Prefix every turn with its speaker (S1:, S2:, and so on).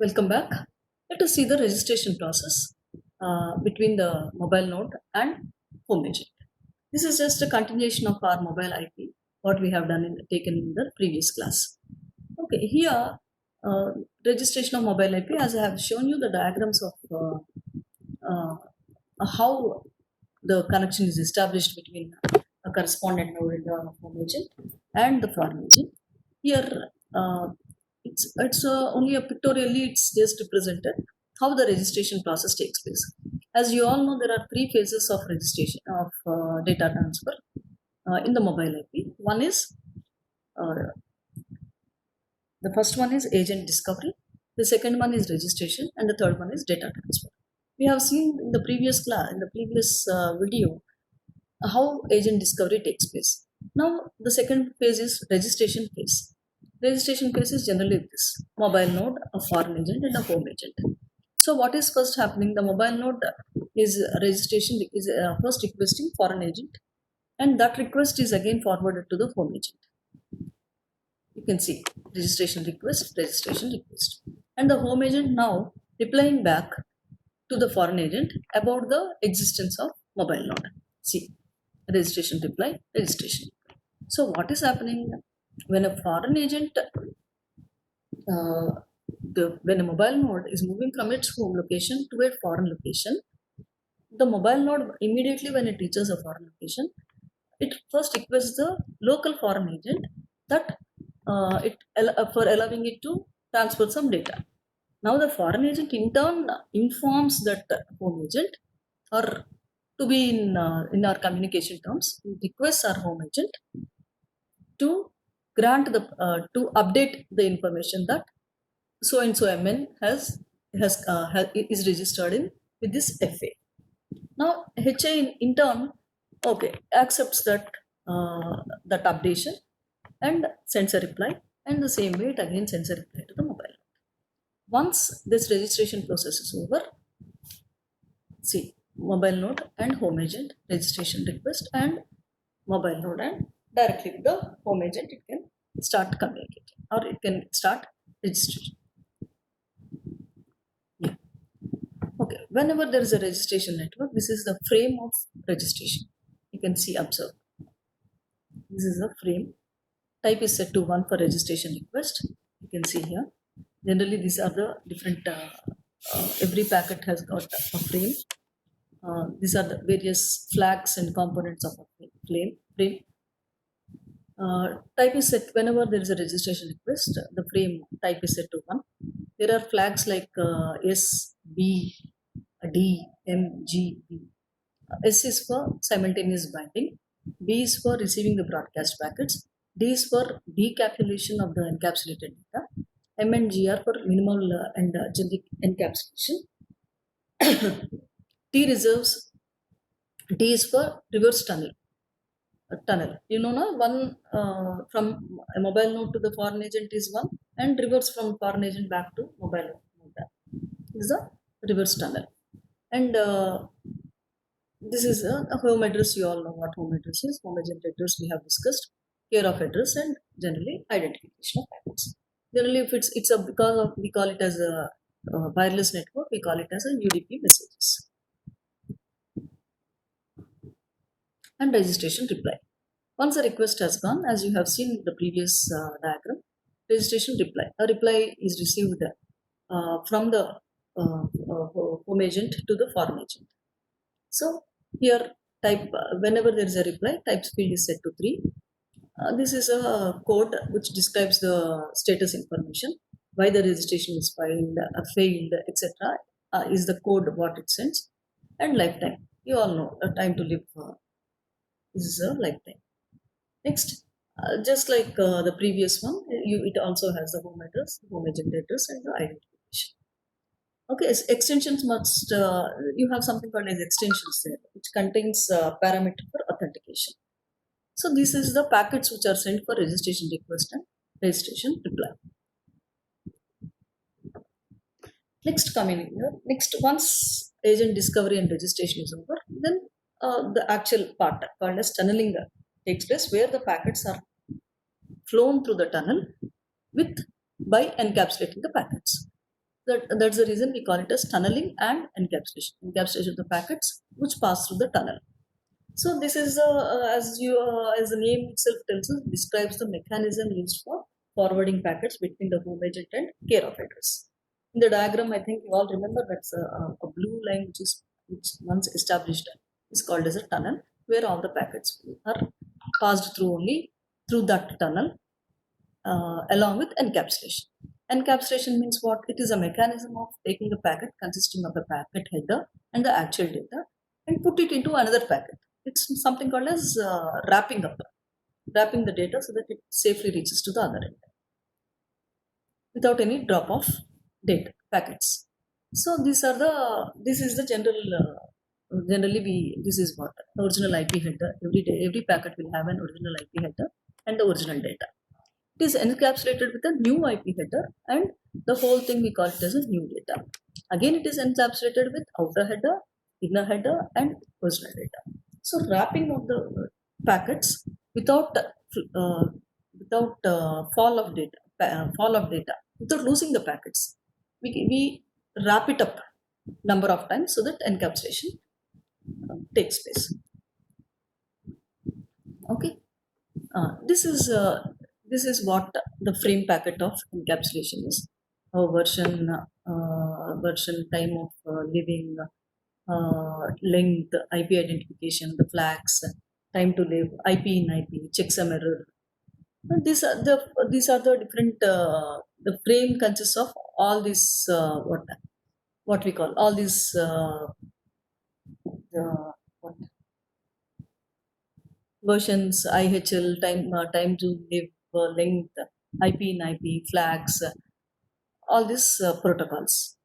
S1: Welcome back. Let us see the registration process between the mobile node and home agent. This is just a continuation of our mobile IP, what we have taken in the previous class. Okay, here uh, registration of mobile IP, as I have shown you the diagrams of uh, how the connection is established between a correspondent node in the home agent and the foreign agent. Here, it's only a pictorially. It's just represented how the registration process takes place. As you all know, there are three phases of registration of data transfer in the mobile IP. Uh, the first one is agent discovery. The second one is registration, and the third one is data transfer. We have seen in the previous class, in the previous video, how agent discovery takes place. Now, the second phase is registration phase. Registration phase is generally this mobile node, a foreign agent, and a home agent. So, what is first happening? The mobile node is registration is first requesting foreign agent, and that request is again forwarded to the home agent. You can see registration request, and the home agent now replying back to the foreign agent about the existence of mobile node. See, registration reply, registration. So what is happening when a foreign agent, when a mobile node is moving from its home location to a foreign location, the mobile node immediately when it reaches a foreign location, it first requests the local foreign agent that for allowing it to transfer some data. Now the foreign agent in turn informs that home agent, or to be in our communication terms, requests our home agent to grant the to update the information that so and so MN is registered in with this FA. Now HA in turn, okay, accepts that updation and sends a reply, and the same way it again sends a reply to the mobile. Once this registration process is over, see, mobile node and home agent registration request, and mobile node and directly with the home agent it can start communicating, or it can start registration. Yeah. Okay, whenever there is a registration network, this is the frame of registration. You can see, observe. This is the frame. Type is set to 1 for registration request. You can see here. Generally, these are the different, every packet has got a frame. These are the various flags and components of a frame. Type is set whenever there is a registration request, the frame type is set to 1. There are flags like S, B, D, M, G, B. S is for simultaneous binding, B is for receiving the broadcast packets, D is for decapsulation of the encapsulated data, M and G are for minimal and generic encapsulation. T reserves, D is for reverse tunnel. You know, na, one from a mobile node to the foreign agent is one, and reverse from foreign agent back to mobile node. This is a reverse tunnel. And this is a home address. You all know what home address is. Home agent address we have discussed. Care of address, and generally identification of packets. Generally, if it's a because of we call it as a wireless network, we call it as a UDP messages. And registration reply. Once a request has gone, as you have seen in the previous diagram, registration reply. A reply is received from the home agent to the foreign agent. So here type whenever there is a reply, type field is set to 3. This is a code which describes the status information, why the registration is failed, etc. Is the code what it sends, and lifetime. You all know the time to live. This is a lifetime. Next, just like the previous one, it also has the home address, home agent address, and the identification. Okay, so extensions must, you have something called as extensions there, which contains parameter for authentication. So this is the packets which are sent for registration request and registration reply. Next, coming in here, next once agent discovery and registration is over, then the actual part called as tunneling takes place, where the packets are flown through the tunnel by encapsulating the packets. That's the reason we call it as tunneling and encapsulation. Encapsulation of the packets which pass through the tunnel. So this is as the name itself tells us, describes the mechanism used for forwarding packets between the home agent and care of address. In the diagram, I think you all remember that's a blue line which once established is called as a tunnel, where all the packets are passed through only through that tunnel, along with encapsulation. Encapsulation means what? It is a mechanism of taking a packet consisting of the packet header and the actual data and put it into another packet. It's something called as wrapping the data so that it safely reaches to the other end without any drop of data packets. So this is the generally we this is what original IP header. Every packet will have an original IP header and the original data. It is encapsulated with a new IP header and the whole thing we call it as a new data. Again, it is encapsulated with outer header, inner header, and original data. So wrapping of the packets without fall of data, without losing the packets, we wrap it up number of times so that encapsulation takes place. Okay. This is what the frame packet of encapsulation is. Version, time of living, length, IP identification, the flags, time to live, IP in IP, checksum error. And these are the different. The frame consists of all these what we call all these what versions, IHL, time to live, length, IP in IP, flags, all these protocols.